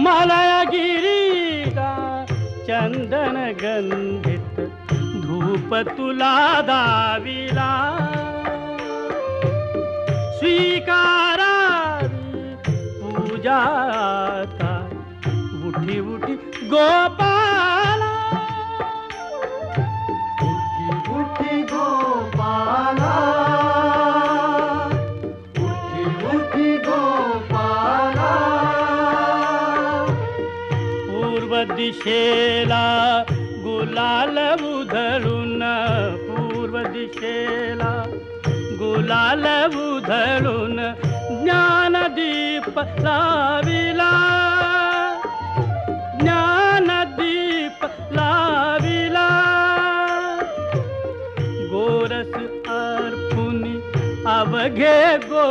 मलयगिरीचा चंदन गंधित धूप तुला दाविला स्वीकारावी पूजा आता उठी उठी गोपाला उठी उठी गोपाला उठी उठी गोपाला पूर्व दिशेला गुलाल उधळून पूर्व दिशेला गुलाल उधळून ज्ञानदीप लाविला ज्ञानदीप लाविला गोरस अर्पुनी अवघे गो